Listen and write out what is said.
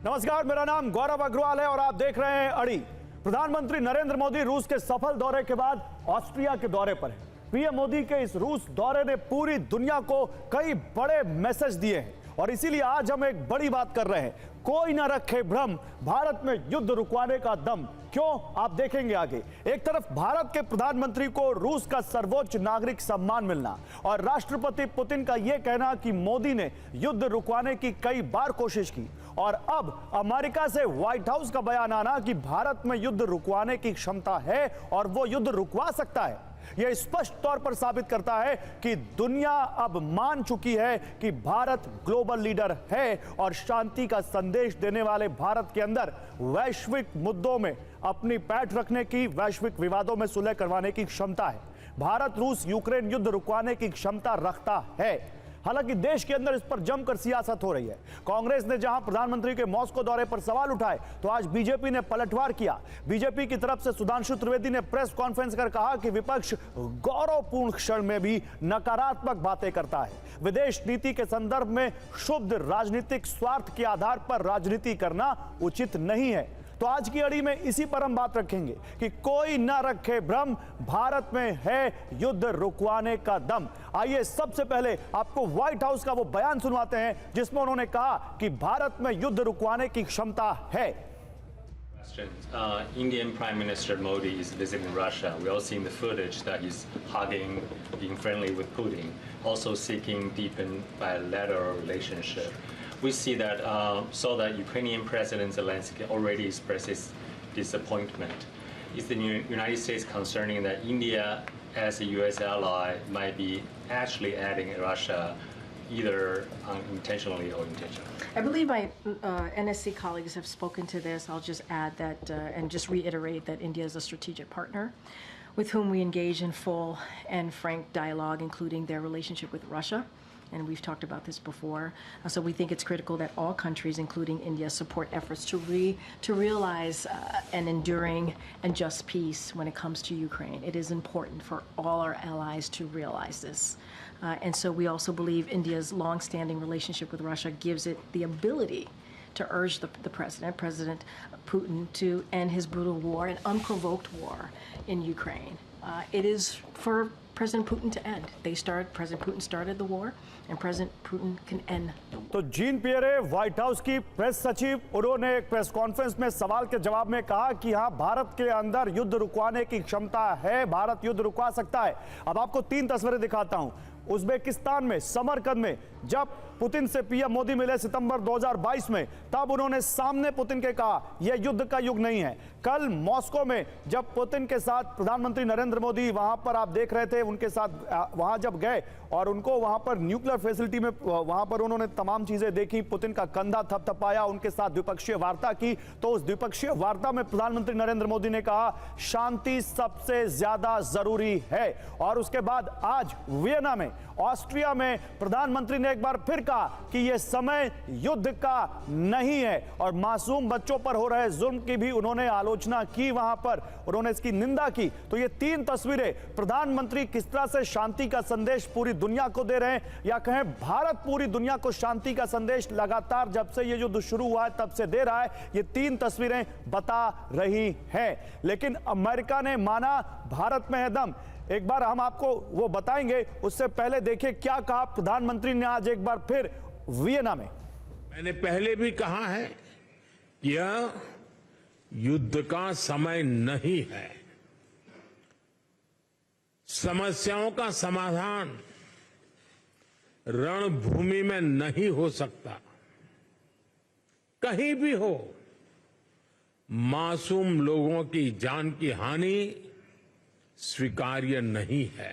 नमस्कार, मेरा नाम गौरव अग्रवाल है और आप देख रहे हैं अड़ी। प्रधानमंत्री नरेंद्र मोदी रूस के सफल दौरे के बाद ऑस्ट्रिया के दौरे पर हैं। पीएम मोदी के इस रूस दौरे ने पूरी दुनिया को कई बड़े मैसेज दिए हैं और इसीलिए आज हम एक बड़ी बात कर रहे हैं। कोई ना रखे भ्रम, भारत में युद्ध रुकवाने का दम। क्यों, आप देखेंगे आगे। एक तरफ भारत के प्रधानमंत्री को रूस का सर्वोच्च नागरिक सम्मान मिलना और राष्ट्रपति पुतिन का यह कहना कि मोदी ने युद्ध रुकवाने की कई बार कोशिश की, और अब अमेरिका से व्हाइट हाउस का बयान आना कि भारत में युद्ध रुकवाने की क्षमता है और वो युद्ध रुकवा सकता है। यह स्पष्ट तौर पर साबित करता है कि दुनिया अब मान चुकी है कि भारत ग्लोबल लीडर है और शांति का संदेश देने वाले भारत के अंदर वैश्विक मुद्दों में अपनी पैठ रखने की, वैश्विक विवादों में सुलह करवाने की क्षमता है। भारत रूस यूक्रेन युद्ध रुकवाने की क्षमता रखता है। हालांकि देश के अंदर इस पर जमकर सियासत हो रही है। कांग्रेस ने जहां प्रधानमंत्री के मॉस्को दौरे पर सवाल उठाए, तो आज बीजेपी ने पलटवार किया। बीजेपी की तरफ से सुधांशु त्रिवेदी ने प्रेस कॉन्फ्रेंस कर कहा कि विपक्ष गौरवपूर्ण क्षण में भी नकारात्मक बातें करता है। विदेश नीति के संदर्भ में शुद्ध राजनीतिक स्वार्थ के आधार पर राजनीति करना उचित नहीं है। तो आज की अड़ी में इसी पर हम बात रखेंगे कि कोई न रखे भ्रम, भारत में है युद्ध रुकवाने का दम। आइए सबसे पहले आपको व्हाइट हाउस का वो बयान सुनवाते हैं जिसमें उन्होंने कहा कि भारत में युद्ध रुकवाने की क्षमता है। Indian Prime Minister Modi is visiting Russia. We all seen the footage that he's hugging, being friendly with Putin, also seeking deepen bilateral relationship. We see that that Ukrainian President Zelensky already expresses disappointment. Is the United States concerning that India, as a U.S. ally, might be actually adding Russia, either unintentionally or intentionally? I believe my NSC colleagues have spoken to this. I'll just add that and just reiterate that India is a strategic partner with whom we engage in full and frank dialogue, including their relationship with Russia. And we've talked about this before. So we think it's critical that all countries, including India, support efforts to realize an enduring and just peace when it comes to Ukraine. It is important for all our allies to realize this. And so we also believe India's long-standing relationship with Russia gives it the ability to urge the President Putin, to end his brutal war, an unprovoked war in Ukraine. It is for President Putin to end. President Putin started the war, and President Putin can end the war. तो Jean Pierre, white house की press सचिव, उन्होंने एक press conference में सवाल के जवाब में कहा कि हाँ, भारत के अंदर युद्ध रुकवाने की क्षमता है, भारत युद्ध रुकवा सकता है। अब आपको 3 तस्वीरें दिखाता हूं। उज्बेकिस्तान में समरकंद में जब पुतिन से पीएम मोदी मिले सितंबर 2022 में, तब उन्होंने सामने पुतिन के कहा यह युद्ध का युग नहीं है। कल मॉस्को में जब पुतिन के साथ प्रधानमंत्री नरेंद्र मोदी वहां पर आप देख रहे थे, उनके साथ वहां जब गए और उनको वहां पर न्यूक्लियर फैसिलिटी में वहां पर उन्होंने तमाम चीजें देखी, पुतिन का कंधा थपथपाया, उनके साथ द्विपक्षीय वार्ता की, तो उस द्विपक्षीय वार्ता में प्रधानमंत्री नरेंद्र मोदी ने कहा शांति सबसे ज्यादा जरूरी है। और उसके बाद आज वियना में, ऑस्ट्रिया में प्रधानमंत्री ने एक बार फिर कहा कि यह समय युद्ध का नहीं है और मासूम बच्चों पर हो रहे जुल्म की भी उन्होंने आलोचना की, वहां पर उन्होंने इसकी निंदा की। तो ये 3 तस्वीरें प्रधानमंत्री किस तरह से शांति का संदेश पूरी दुनिया को दे रहे हैं, या कहें भारत पूरी दुनिया को शांति का संदेश लगातार जब से ये युद्ध शुरू हुआ है तब से दे रहा है, ये 3 तस्वीरें बता रही हैं। लेकिन अमेरिका ने माना भारत में है दम। एक बार हम आपको वो बताएंगे, उससे पहले देखिए क्या कहा प्रधानमंत्री ने आज एक बार फिर वियना में। मैंने पहले भी कहा है, यह युद्ध का समय नहीं है। समस्याओं का समाधान रणभूमि में नहीं हो सकता। कहीं भी हो, मासूम लोगों की जान की हानि स्वीकार्य नहीं है।